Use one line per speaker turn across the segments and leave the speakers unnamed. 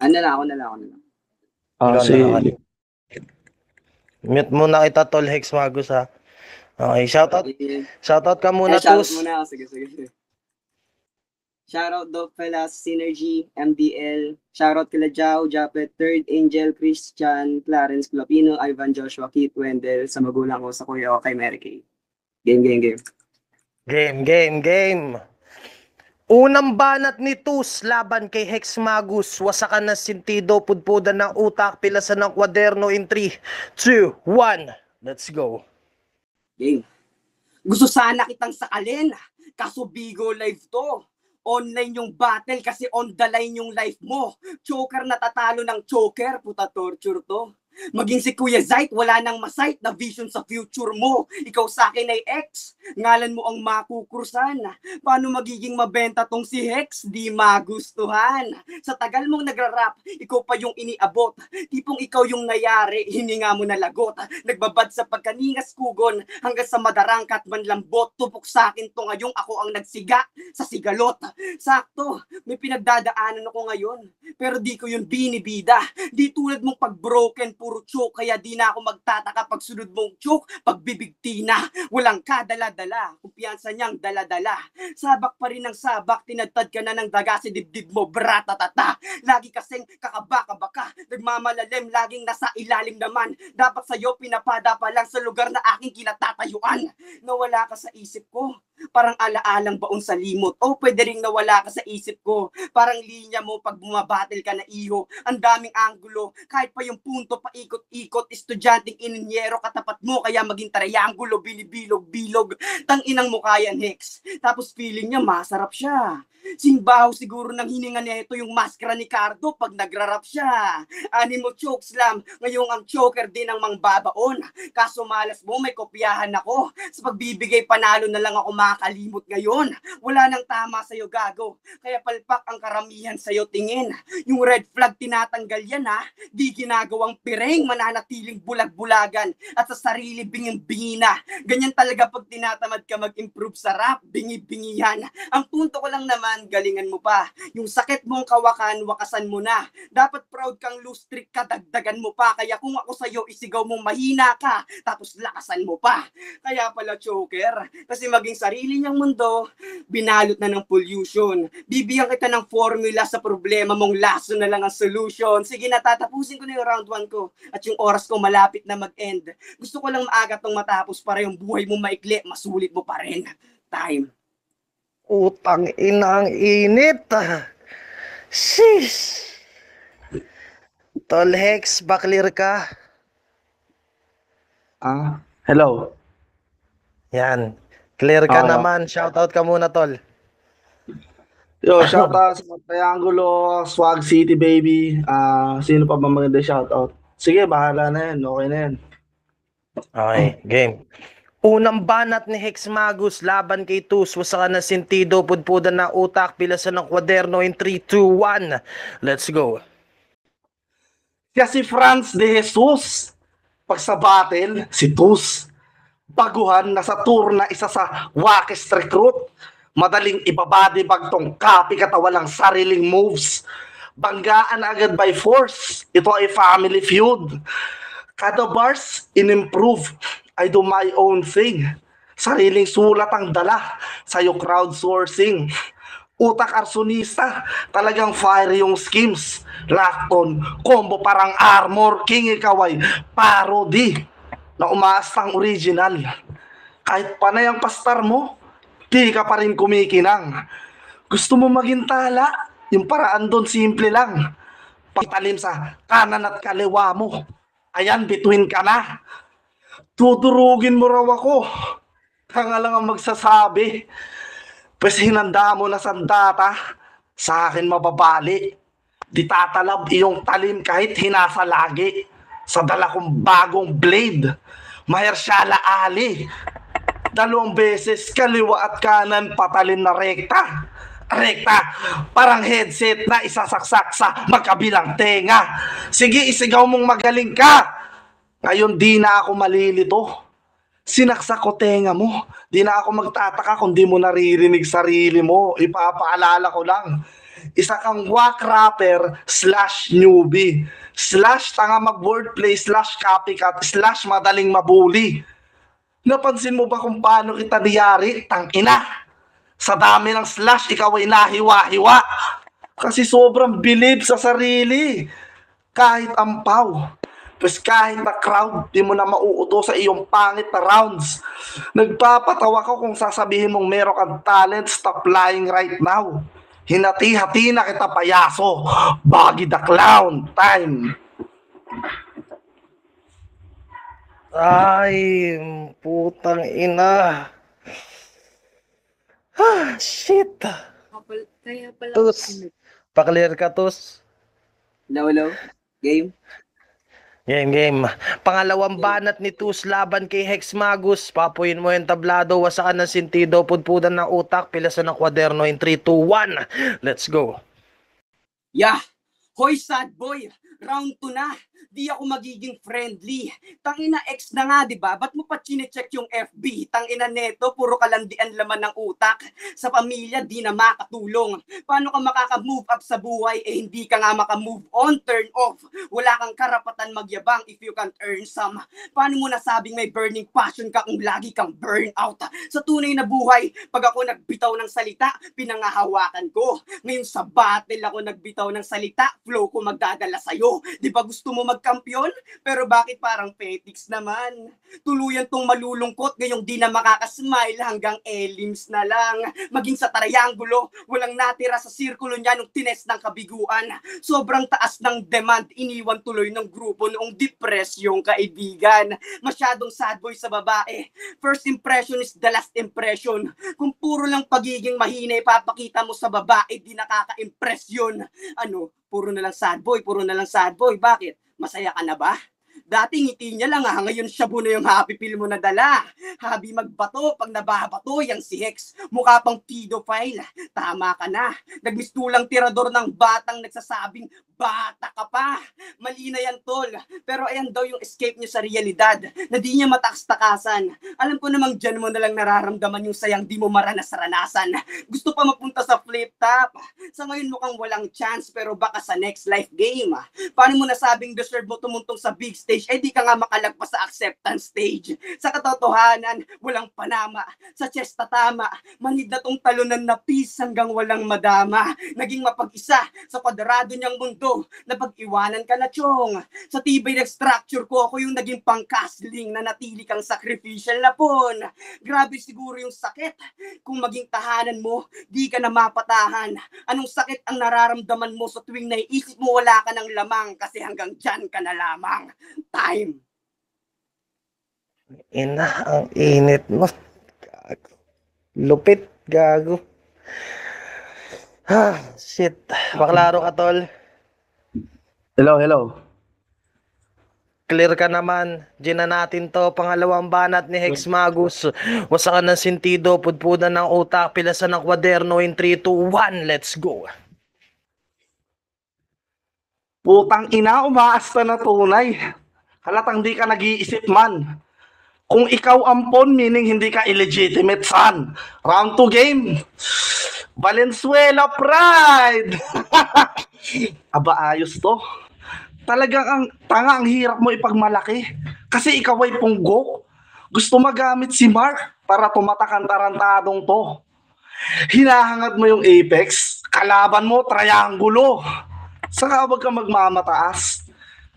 Ano na, ako na lang, ako na lang.
Ah,
Ikaw
si...
na, okay. Mute muna kita, Tol Hex Magus, ha. Okay, shoutout.
Eh,
Shoutout ka muna,
shoutout
Tus.
muna ako. Sige, sige, sige. Shoutout daw pala Synergy, MDL. Shoutout kila Jao, Japet, Third Angel, Christian, Clarence, Filipino, Ivan, Joshua, Keith, Wendell, sa magulang ko, sa kuya ko, kay Mary Kay. Game, game, game.
Game. Unang banat ni Tus laban kay Hex Magus. Wasakan ng sintido, pudpudan ng utak, pilasan ng kwaderno in 3, 2, 1. Let's go.
Game. Gusto sana kitang sakalin, kaso Bigo Live to. Online yung battle kasi on the line yung life mo. Choker natatalo ng choker, puta torture to. Maging si Kuya Zait, wala nang masight na vision sa future mo. Ikaw sa akin ay ex, ngalan mo ang makukursan. Paano magiging mabenta tong si Hex? Di magustuhan. Sa tagal mong nagra-rap, ikaw pa yung iniabot. Tipong ikaw yung nayari, hininga mo na lagot. Nagbabad sa pagkaningas kugon, hanggang sa madarangkat manlambot. Tupok sa akin to ngayong ako ang nagsiga sa sigalot. Sakto, may pinagdadaanan ako ngayon. Pero di ko yun binibida. Di tulad mong pag-broken, puro choke, kaya di na ako magtataka pag sunod mong choke, pagbibigti na, walang kadala-dala, kumpiyansa niyang dala-dala, sabak pa rin ng sabak, tinadtad ka na ng daga, si dibdib mo, bratatata, lagi kasing kakabaka-baka, nagmamalalim, laging nasa ilalim naman, dapat sa'yo pinapada pa lang sa lugar na aking kinatatayuan, nawala ka sa isip ko, parang alaalang baon sa limot, o pwede ring nawala ka sa isip ko, parang linya mo pag bumabatil ka na iho, ang daming anggulo, kahit pa yung punto pa ikot-ikot, estudyanteng ininyero katapat mo, kaya maging triangulo, binibilog-bilog, tanginang mukha yan, Hex. Tapos feeling niya masarap siya. Singbaho siguro ng hininga niya ito yung maskara ni Cardo pag nagrarap siya. Animo choke slam, ngayong ang choker din ang mangbabaon. Kaso malas mo, may kopyahan ako. Sa pagbibigay panalo na lang ako makakalimot ngayon. Wala nang tama sa'yo gago, kaya palpak ang karamihan sa'yo tingin. Yung red flag tinatanggal yan ha, di ginagawang pireng, mananatiling bulag-bulagan at sa sarili binging-bingi na. Ganyan talaga pag tinatamad ka mag-improve sa rap, bingi-bingihan. Ang punto ko lang naman, galingan mo pa. Yung sakit mong kawakan, wakasan mo na. Dapat proud kang loose streak ka, dagdagan mo pa. Kaya kung ako sa'yo, isigaw mong mahina ka, tapos lakasan mo pa. Kaya pala choker, kasi maging sarili niyang mundo, binalot na ng pollution. Bibigyan kita ng formula sa problema mong, laso na lang ang solution. Sige na, tatapusin ko na yung round 1 ko at yung oras ko malapit na mag-end. Gusto ko lang maaga tong matapos para yung buhay mo maikli, masulit mo pa rin. Time.
Utang ina ang init. Sis. Tol Hex, baklir ka.
Hello.
Yan. Clear ka
Ah.
naman. Shoutout ka muna, Tol.
Yo, shoutout sa Triangulo, Swag City, baby. Sino pa ba maganda shoutout? Sige, bahala na yan. Okay na yan.
Okay, game. Unang banat ni Hex Magus laban kay Tus. Wasakan ng sintido, pudpudan ng utak, pilasan ng kwaderno in 3, 2, 1. Let's go.
Siya si Franz de Jesus. Pag sa battle, si Tus. Baguhan na sa tour na isa sa wackest recruit. Madaling ibabody bag tong copy katawalang sariling moves. Banggaan agad by force. Ito ay family feud. Kada bars, in-improve. I do my own thing. Sariling sulat ang dala. Sa'yo crowdsourcing. Utak arsonista. Talagang fire yung schemes. Lockton, combo parang armor. King ikaw ay parody na umaastang original. Kahit panay ang pastar mo, di ka pa rin kumikinang. Gusto mo maging tala? Yung paraan doon simple lang. Pagtalim sa kanan at kaliwa mo. Ayan, between ka na. Tudurugin mo raw ako. Tanga lang ang magsasabi. Pues hinanda mo na sandata. Sa akin mababali. Di tatalab iyong talim kahit hinasa lagi. Sa dala kong bagong blade. Mahershala Ali. 2 beses kaliwa at kanan patalim na rekta. Rekta, parang headset na isasaksak sa magkabilang tenga. Sige, isigaw mong magaling ka. Ngayon di na ako malilito. Sinaksak ko tenga mo. Di na ako magtataka kung di mo naririnig sarili mo. Ipapaalala ko lang. Isa kang whack rapper slash newbie slash tanga mag-wordplay slash copycat slash madaling mabuli. Napansin mo ba kung paano kita niyari? Tangina! Sa dami ng slash, ikaw ay nahiwa-hiwa. Kasi sobrang bilib sa sarili. Kahit ampaw. Pues kahit na crowd, di mo na mauuto sa iyong pangit na rounds. Nagpapatawa ko kung sasabihin mong meron kang talent, stop lying right now. Hinati-hati na kita, payaso. Baggy the clown. Time.
Ay, putang ina. Ah, shit.
Kaya pala.
Tus. Paklear ka, Tus.
Hello? Game?
Game. Pangalawang banat ni Tus laban kay Hex Magus. Papuyin mo yung tablado, wasakan ng sentido, pudpudan ng utak, pilasan ng kwaderno in 3, 2, 1. Let's go.
Yeah! Hoy, sad boy! Round 2 na! Di ako magiging friendly. Tangina ex na nga, di ba? Ba't mo pa chinecheck yung FB? Tangina neto, puro kalandian laman ng utak. Sa pamilya, di na makatulong. Paano ka makaka-move up sa buhay hindi ka nga maka-move on, turn off? Wala kang karapatan magyabang if you can't earn some. Paano mo nasabing may burning passion ka kung lagi kang burn out? Sa tunay na buhay, pag ako nagbitaw ng salita, pinangahawakan ko. Ngayon sa battle ako nagbitaw ng salita, flow ko magdadala sa'yo. Di ba gusto mo magkampiyon? Pero bakit parang petics naman? Tuluyan tong malulungkot, ngayong di na makakasmile hanggang elims na lang. Maging sa triangulo, walang natira sa sirkulo niya nung tines ng kabiguan. Sobrang taas ng demand, iniwan tuloy ng grupo noong depressed yung kaibigan. Masyadong sad boy sa babae. First impression is the last impression. Kung puro lang pagiging mahina ipapakita mo sa babae, di nakaka-impress yun. Ano? Puro na lang sad boy, puro na lang sad boy. Bakit? Masaya ka na ba? Dati ngiti niya lang ngayon shabu na yung happy pill mo na dala. Habi magbato, pag nababato, yang si Hex, mukha pang pedophile. Tama ka na. Nagmistulang tirador ng batang nagsasabing, bata ka pa. Mali na yan, tol. Pero ayan daw yung escape niya sa realidad, na di niya matakas-takasan. Alam ko namang dyan mo nalang nararamdaman yung sayang di mo maranas-ranasan. Gusto pa mapunta sa flip top. Sa ngayon mukhang walang chance, pero baka sa next life game. Paano mo nasabing deserve mo tumuntong sa big stage? Di ka nga makalagpas sa acceptance stage. Sa katotohanan, walang panama. Sa chest tatama, manid na tong talunan na peace hanggang walang madama. Naging mapag-isa sa kwadrado niyang mundo na pag-iwanan ka na chong. Sa tibay ng structure ko, ako yung naging pangkasling na natili kang sacrificial na pon. Grabe siguro yung sakit. Kung maging tahanan mo, di ka na mapatahan. Anong sakit ang nararamdaman mo sa tuwing naiisip mo wala ka ng lamang kasi hanggang dyan ka na lamang. Time.
Ina, ang init mo. Gago. Lupit, gago. Ah, shit. Baklaro ka, tol.
Hello.
Clear ka naman. Gina natin to. Pangalawang banat ni Hex Magus. Wasakan ng sentido, pudpudan ng utak, pilasan ng kwaderno in 3, 2, 1. Let's go.
Putang ina, umaasta na tunay. Halatang di ka nag-iisip man. Kung ikaw ampon, meaning hindi ka illegitimate son. Round 2 game. Valenzuela Pride. Aba, ayos to. Talagang ang hirap mo ipagmalaki. Kasi ikaw ay punggo. Gusto magamit si Mark para tumatak ang tarantadong to. Hinahangad mo yung apex, kalaban mo, triangulo. Saka wag ka magmamataas.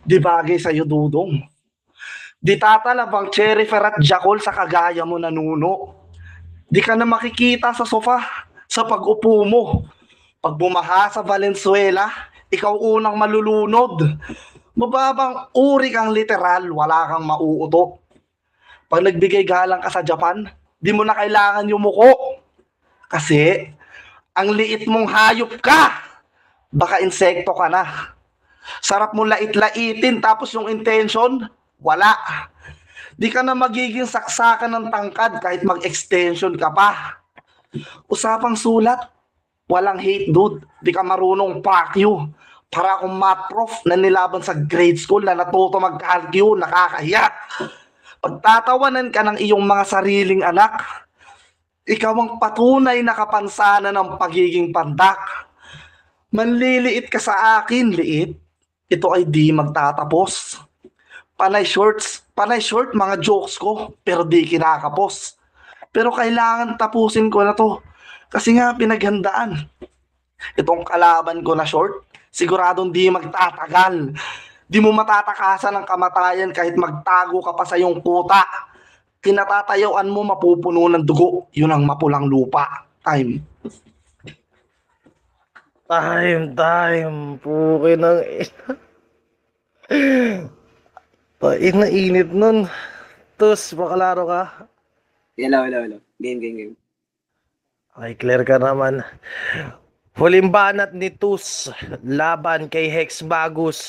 Di bagay sa'yo, dudong. Di tatalabang Cherryfer at Jackal sa kagaya mo nanuno. Di ka na makikita sa sofa sa pag-upo mo. Pag bumaha sa Valenzuela, ikaw unang malulunod. Mababang uri kang literal, wala kang mauuto. Pag nagbigay galang ka sa Japan, di mo na kailangan yumuko. Kasi, ang liit mong hayop ka. Baka insekto ka na. Sarap mo lait-laitin tapos yung intention, wala. Di ka na magiging saksakan ng tangkad kahit mag-extension ka pa. Usapang sulat, walang hate dude. Di ka marunong fuck you. Para akong math prof na nilaban sa grade school na natuto mag-calcu, nakakahiya. Pagtatawanan ka ng iyong mga sariling anak, ikaw ang patunay na kapansanan ng pagiging pandak. Manliliit ka sa akin, liit. Ito ay di magtatapos. Panay short mga jokes ko, pero di kinakapos. Pero kailangan tapusin ko na to. Kasi nga pinaghandaan. Itong kalaban ko na short, siguradong di magtatagal. Di mo matatakasan ng kamatayan kahit magtago ka pa sa iyong kuta. Kinatatayuan mo mapupuno ng dugo, yun ang mapulang lupa. Time.
Time. Puki ng ina. Init nun. Tus, makalaro ka.
Hello. Game.
Okay, clear ka naman. Huling banat ni Tus laban kay Hex Magus.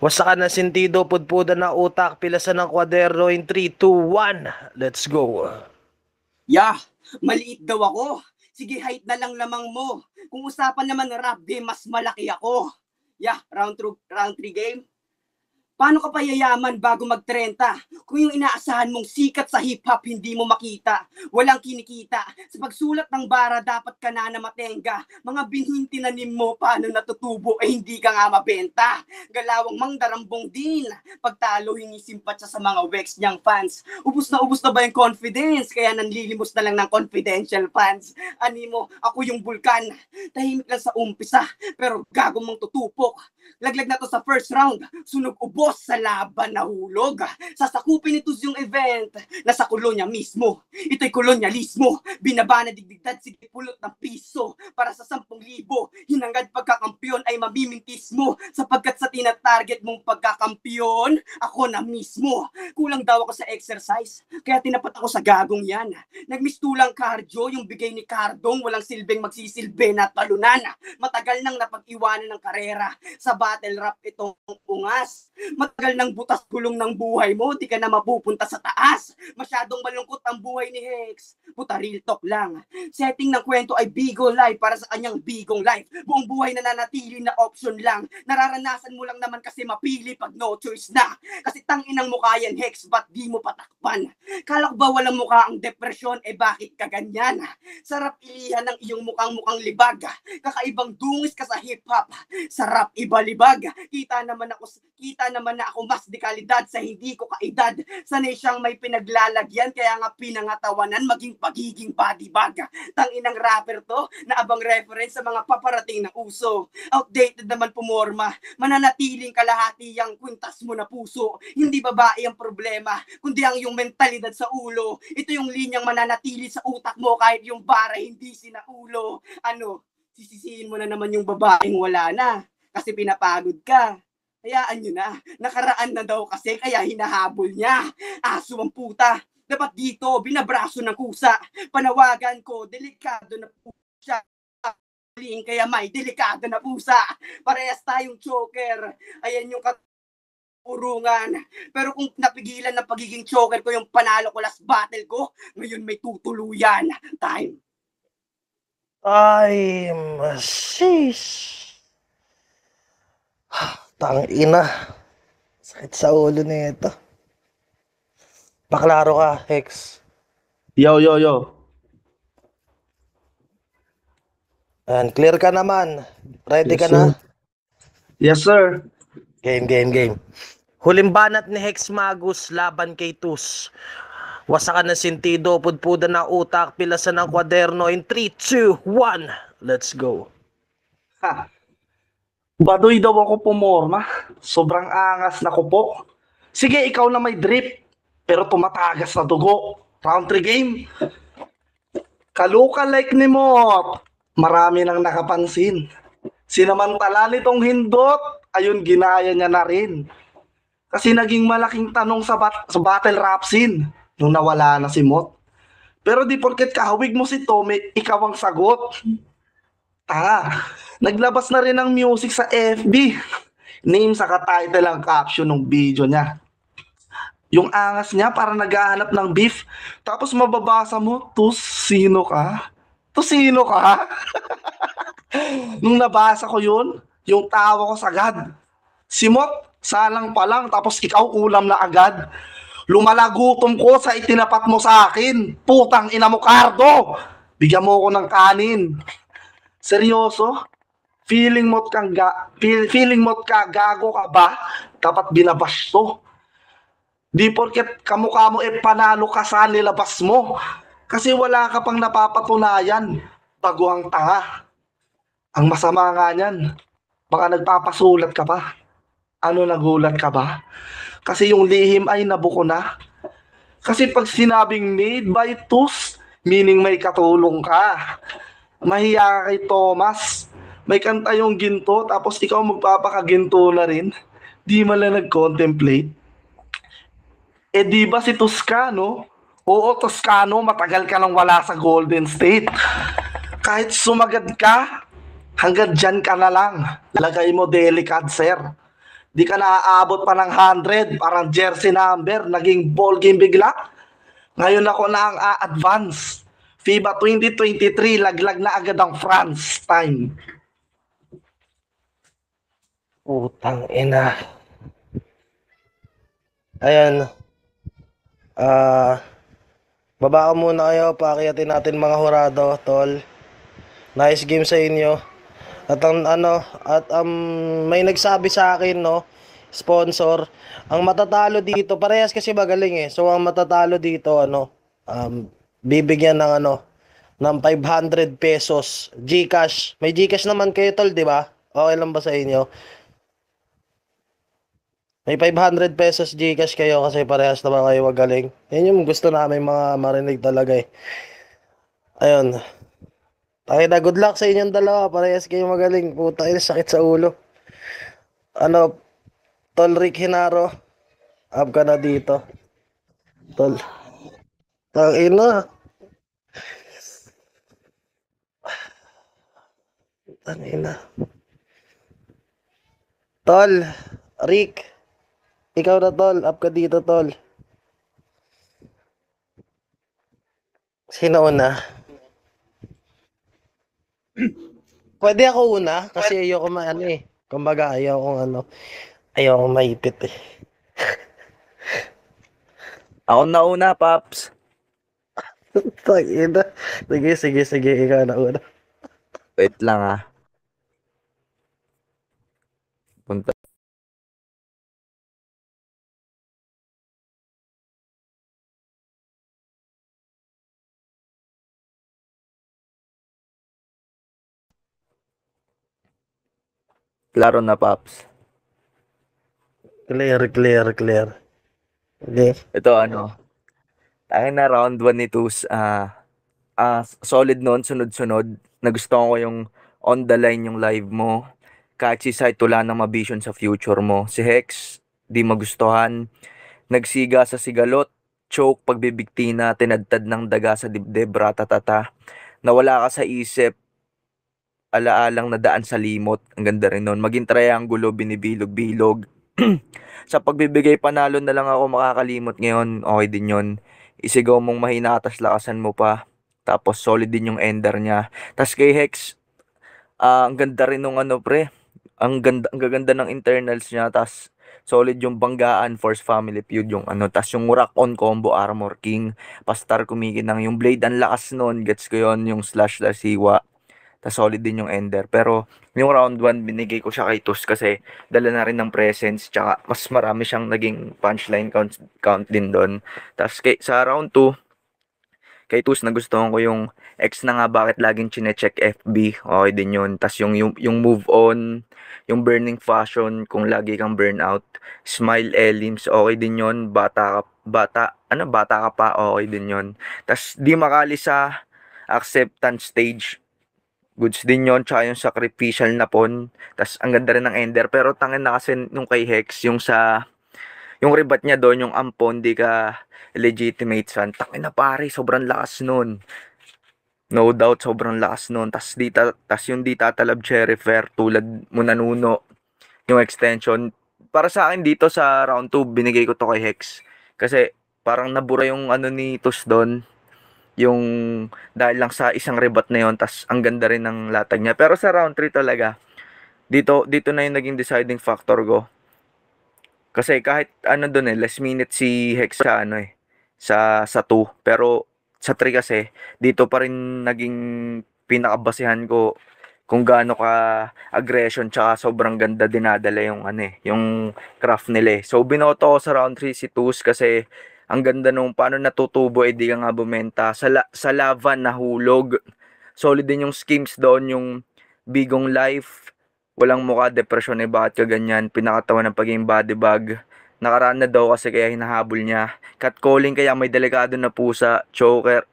Wasakan ng sentido, pudpudan ng utak, pilasan ng kwaderno in 3, 2, 1. Let's go.
Yeah, maliit daw ako. Sige, height na lang lamang mo. Kung usapan naman rap, di mas malaki ako. Yeah, round 3 game. Paano ka pa yayaman bago mag-30? Kung yung inaasahan mong sikat sa hip-hop hindi mo makita, walang kinikita. Sa pagsulat ng bara, dapat ka na matenga. Mga binhing tinanim mo, paano natutubo, hindi ka nga mabenta. Galawang mangdarambong din. Pagtalo, hingi simpatsa sa mga Wex niyang fans. Ubus na ba yung confidence? Kaya nanlilimos na lang ng confidential fans. Animo, ako yung bulkan. Tahimik lang sa umpisa, pero gago mong tutupok. Laglag na to sa first round. Sunog ubos sa laban na hulog. Sasakupin ito yung event. Nasa kolonya mismo. Ito'y kolonyalismo. Binaba na digdigdad, sige pulot ng piso. Para sa 10,000. Hinangad pagkakampiyon ay mamimintis mo. Sapagkat sa tinatarget mong pagkakampiyon, ako na mismo. Kulang daw ako sa exercise. Kaya tinapat ako sa gagong yan. Nagmistulang cardio, yung bigay ni Cardong. Walang silbing magsisilbi na talunan. Matagal nang napag-iwanan ng karera. Sa battle rap itong ungas. Matagal nang butas gulong ng buhay mo, di ka na mapupunta sa taas. Masyadong malungkot ang buhay ni Hex. Puta, real talk lang. Setting ng kwento ay Bigo Life para sa kanyang bigong life. Buong buhay na nanatili na option lang. Nararanasan mo lang naman kasi mapili pag no choice na. Kasi tanginang mukha yan, Hex, ba't di mo patakpan? Kala ko ba walang mukha ang depresyon, bakit ka ganyan? Sarap ilihan ng iyong mukhang libag. Kakaibang dungis ka sa hip-hop. Sarap ibalibag. Kita naman na ako mas di kalidad sa hindi ko kaedad. Sanay siyang may pinaglalagyan kaya nga pinangatawanan maging pagiging body bag. Tanginang rapper to na abang reference sa mga paparating na uso. Outdated naman pumorma. Mananatiling kalahati ang kwintas mo na puso. Hindi babae ang problema, kundi ang yung mentalidad sa ulo. Ito yung linyang mananatili sa utak mo kahit yung bara hindi sinaulo. Ano, sisisihin mo na naman yung babaeng wala na kasi pinapagod ka. Hayaan nyo na. Nakaraan na daw kasi kaya hinahabol niya. Aso ang puta. Dapat dito, binabraso ng kusa. Panawagan ko, delikado na pusa. Kaya may delikado na pusa. Parehas tayong choker. Ayan yung urungan. Pero kung napigilan ng pagiging choker ko yung panalo ko last battle ko, ngayon may tutuluyan. Time.
Sheesh. Tang ina. Sakit sa ulo na ito. Paklaro ka, Hex.
Yo.
And clear ka naman. Ready
Yes,
ka na?
sir. Yes, sir.
Game. Huling banat ni Hex Magus laban kay Tus. Wasakan ng sentido, pudpudan ng utak, pilasan ng kwaderno in 3, 2, 1. Let's go.
Ha. Baduy daw ako pumorma. Sobrang angas na ko po. Sige, ikaw na may drip. Pero tumatagas na dugo. Round 3 game. Kaluka like ni Mot. Marami nang nakapansin. Sinamantala nitong hindot, ayun ginaya niya na rin. Kasi naging malaking tanong sa battle rap scene nung nawala na si Mot. Pero di porket kahawig mo si Tommy, ikaw ang sagot. Naglabas na rin ng music sa FB. Name sa title ang caption ng video niya. Yung angas niya para naghahanap ng beef. Tapos mababasa mo, sino ka? Sino ka? Nung nabasa ko yun, yung tawa ko sagad. Si Mot, salang pa lang, tapos ikaw ulam na agad. Lumalagutom ko sa itinapat mo sa akin. Putang ina mo, Cardo! Bigyan mo ko ng kanin. Seryoso? feeling mo ka gago ka ba? Dapat binabash to. Di porket kamukha mo panalo ka sa nilabas mo. Kasi wala ka pang napapatunayan. Baguhang tanga. Ang masama nga niyan, baka nagpapasulat ka pa. Ano, nagulat ka ba? Kasi yung lihim ay nabuko na. Kasi pag sinabing made by Tus, meaning may katulong ka. Mahiya ka kay Thomas. May kanta yung ginto, tapos ikaw magpapakaginto na rin. Di man lang nag-contemplate. Di ba si Toscano? Oo, Toscano, matagal ka nang wala sa Golden State. Kahit sumagad ka, hanggang dyan ka na lang. Lagay mo delicate, sir. Di ka naaabot pa ng 100, parang jersey number, naging ball game bigla. Ngayon ako na ang a-advance. FIBA 2023, laglag na agad ang France time.
Utang ina. Ayan. Baba ka muna kayo, paakyatin natin mga hurado, tol. Nice game sa inyo. At may nagsabi sa akin, no, sponsor, ang matatalo dito, parehas kasi magaling eh. So ang matatalo dito, bibigyan ng ng 500 pesos GCash. May GCash naman kayo, tol, di ba? Okay lang ba sa inyo? May 500 pesos GCash kayo kasi parehas naman kayo magaling. Yan yung gusto namin mga marinig talaga eh. Ayun. Tayo na, good luck sa inyong dalawa. Parehas kayo magaling. Puta, sakit sa ulo. Tol Rick Hinaro. Up ka na dito. Tol. Tangina. Tangina. Tol. Rick. Ikaw na, tol. Up ka dito, tol. Sino una? Pwede ako una kasi ayoko kumbaga ayoko maipit eh.
Ako na una, Paps.
Tangina. Sige, ikaw na una.
Wait lang ah. Punta. Klaro na, Paps.
Clear. Okay.
Ito tayo na round 1 ni Tus. Solid noon, sunod-sunod. Nagustuhan ko yung on the line yung live mo. Kahit si Sight wala nang mabision sa future mo. Si Hex, di magustuhan. Nagsiga sa sigalot. Choke, pagbibigtina, tinadtad ng daga sa dibdib, ratatata. Nawala ka sa isip, alaalang nadaan sa limot. Ang ganda rin nun. Maging triangulo, binibilog-bilog. Sa pagbibigay panalo na lang ako makakalimot ngayon. Okay din yun. Isigaw mong mahina, tas lakasan mo pa. Tapos solid din yung ender niya. Tas kay Hex, ang ganda rin nung pre. Ang gaganda ng internals niya. Tas solid yung banggaan, Force Family Feud yung tas yung Rock on combo, Armor King. Pastar kumikinang yung blade, ang lakas nun. Gets ko yon yung slash siwa. Tas solid din yung ender. Pero yung round 1 binigay ko siya kay Tus kasi dala na rin ng presence. Tsaka mas marami siyang naging punchline count din doon. Tas sa round 2, kay Tus nagustuhan ko yung X na nga bakit laging chinecheck FB. Okay din yun. Tas yung move on, yung burning fashion kung lagi kang burnout. Smile Elims, okay din yun. Bata ka pa, okay din yun. Tas di makali sa acceptance stage, goods din yon. Tsaka yung sacrificial na pon. Tas ang ganda rin ng ender. Pero tangin na kasi nung kay Hex, yung rebat niya doon, yung ampon, di ka legitimate son. Tangin na pare, sobrang lakas nun. No doubt, sobrang lakas nun. Tas yung di tatalab cherry fair, tulad mo nanuno, yung extension. Para sa akin dito sa round 2, binigay ko to kay Hex. Kasi parang nabura yung ni Tus doon. Yung dahil lang sa isang rebat na yon, tas ang ganda rin ng latag niya. Pero sa round 3 talaga, dito na yung naging deciding factor ko. Kasi kahit doon last minute si Hex sa 2, pero sa 3 kasi dito pa rin naging pinakabasehan ko kung gaano ka aggression tsaka sobrang ganda dinadala yung yung craft nila eh. So binoto ko sa round 3 si Tus kasi ang ganda nung paano natutubo eh di ka nga bumenta sa lava nahulog. Solid din yung schemes doon, yung bigong life, walang mukha, depression eh bakit ka ganyan, pinakatawan ng pagiging body bag. Nakaraan na daw kasi kaya hinahabol niya. Catcalling kaya may delikado na pusa. Choker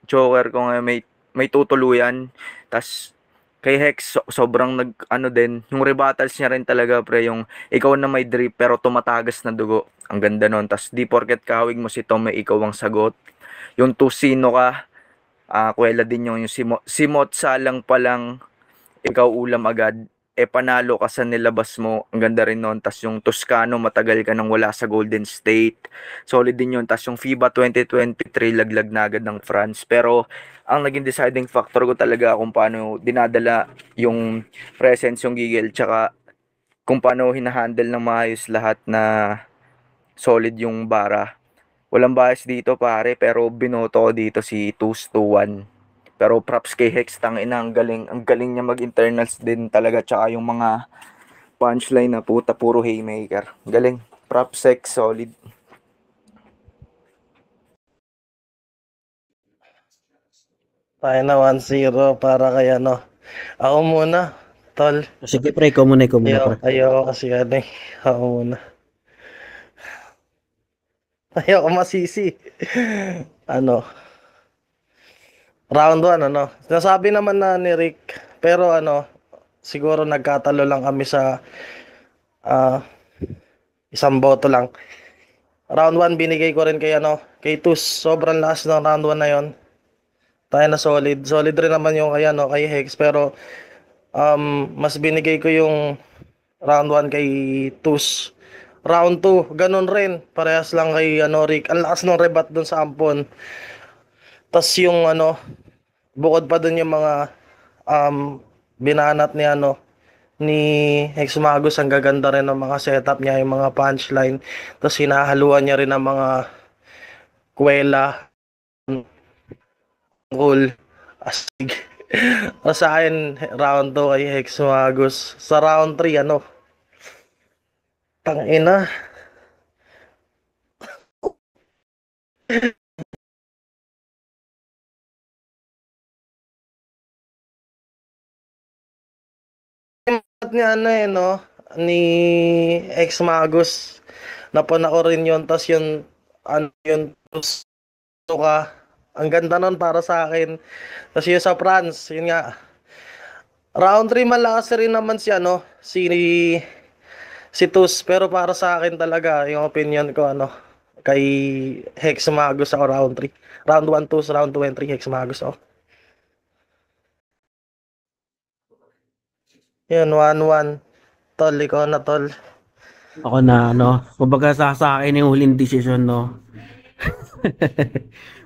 ko nga may tutuluyan. Tas kay Hex sobrang din. Yung rebuttals niya rin talaga pre. Yung ikaw na may drip pero tumatagas na dugo. Ang ganda nun. Tas di porket kahawig mo si Tom may ikaw ang sagot. Yung tusino ka. Kuwela din yung simot salang pa lang. Ikaw ulam agad. Panalo ka sa nilabas mo, ang ganda rin nun. Tas yung Toscano, matagal ka nang wala sa Golden State, solid din yun. Tas yung FIBA 2023, laglag na agad ng France. Pero ang naging deciding factor ko talaga kung paano dinadala yung presence, yung gigil, tsaka kung paano hinahandle ng maayos lahat na solid yung bara. Walang bias dito pare, pero binoto ko dito si 2-1. Pero props kay Hex, tangina, ang galing niya mag-internals din talaga, tsaka yung mga punchline na puta, puro haymaker. Galing. Props Hex, solid.
Tayo na 1-0 para kay ano. Ako muna, tol.
Sige pre, ikaw muna pre.
Ayoko kasi Ako muna. Ayoko masisi. Round 1, Nasabi naman na ni Rick, pero siguro nagkatalo lang kami sa isang boto lang. Round 1 binigay ko rin kay Tus. Sobrang lakas ng round 1 na yon. Tayo na solid. Solid rin naman yung kay Hex, pero mas binigay ko yung round 1 kay Tus. Round 2, ganun rin. Parehas lang kay Rick. Ang lakas ng rebat dun sa ampon. Tas yung bukod pa dun yung mga binanat ni Hex Magus, ang gaganda rin ng mga setup niya, yung mga punchline. Tas hinahaluan niya rin ng mga kwela. Cool. Astig. Sa akin, round 2 kay Hex Magus. Sa round 3, tangina. Ni ni Hex Magus, napuna ko rin yun. Tas yun gusto ka, ang ganda nun para sa akin. Tas yun sa France, yun nga, round 3 malakas rin naman si Tus, pero para sa akin talaga yung opinion ko kay Hex Magus ako round 3. Round 1 Tus, round 2 and 3 Hex Magus ako. Yun, 1-1. Tol, ikaw na, tol.
Ako na, kumbaga sa akin yung huling desisyon,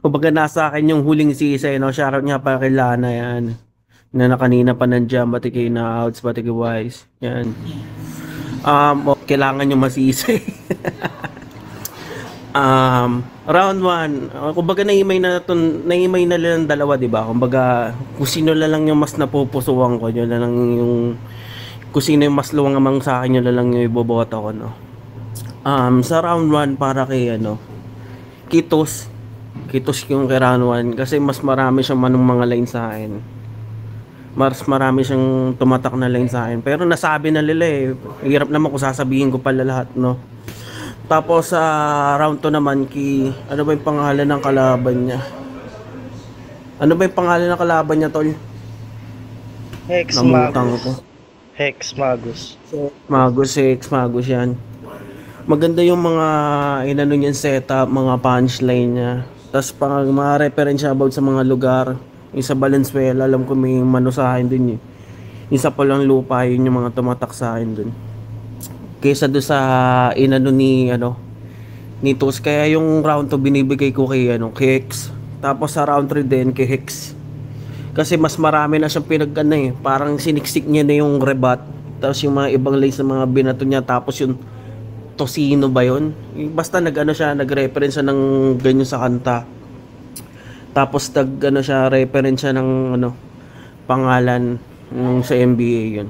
kumbaga nasa akin yung huling sisay, shoutout nga pa kay Lana yan. Na kanina pa nandiyan, pati kay Nauts, pati kay Wise. Yan. Kailangan yung masisay. Round 1, kumbaga naimay na lang dalawa, di ba? Kumbaga, kung sino lang yung mas napupusuan ko, yun lang yung, kung sino yung mas luwang amang sa akin, yun lang yung iboboto ko, sa round 1, para kay, Kitos yung kay round 1, kasi mas marami siyang mga line sa akin. Mas marami siyang tumatak na line sa akin. Pero nasabi na nila eh. Hirap naman kung sasabihin ko pala lahat, Tapos sa round 2 naman, ano ba yung pangalan ng kalaban niya? Tol?
Hex
Namutang
Magus.
ko.
Hex Magus.
Hex Magus yan. Maganda yung mga niyan setup, mga punchline niya. Tapos pang mga referensya about sa mga lugar. Yung sa Valenzuela, alam ko may manusahin din yung sa Pulang Lupa, yun yung mga tumatak sa akin dun. Kaysa doon sa ni Tus. Kaya yung round 2 binibigay ko kay Hex. Tapos sa round 3 din kay Hex. Kasi mas marami na siyang parang siniksik niya na yung rebat. Tapos yung mga ibang lays na mga binato niya. Tapos yung Tosino ba yun? Basta nag-reference siya ng ganyan sa kanta. Tapos reference siya ng pangalan. Nung sa NBA yun.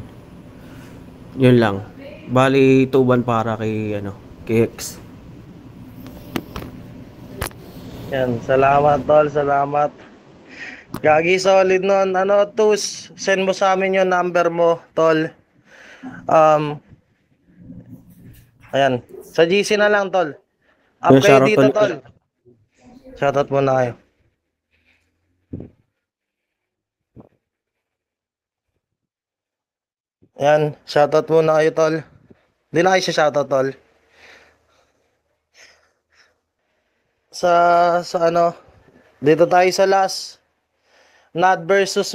Yun lang. Bali 2-1 para kay kay X.
Yan, salamat tol, salamat. Gagi solid nun. Ano, Tus, send mo sa amin yung number mo, tol. Ayan, sa GC na lang, tol. Up
Yung
kayo
shoutout
dito,
ulit.
tol. Shoutout muna kayo. Ayan, shoutout muna kayo, tol. Hindi na kayo siya shoutout, tol. Sa ano, dito tayo sa last. Nad versus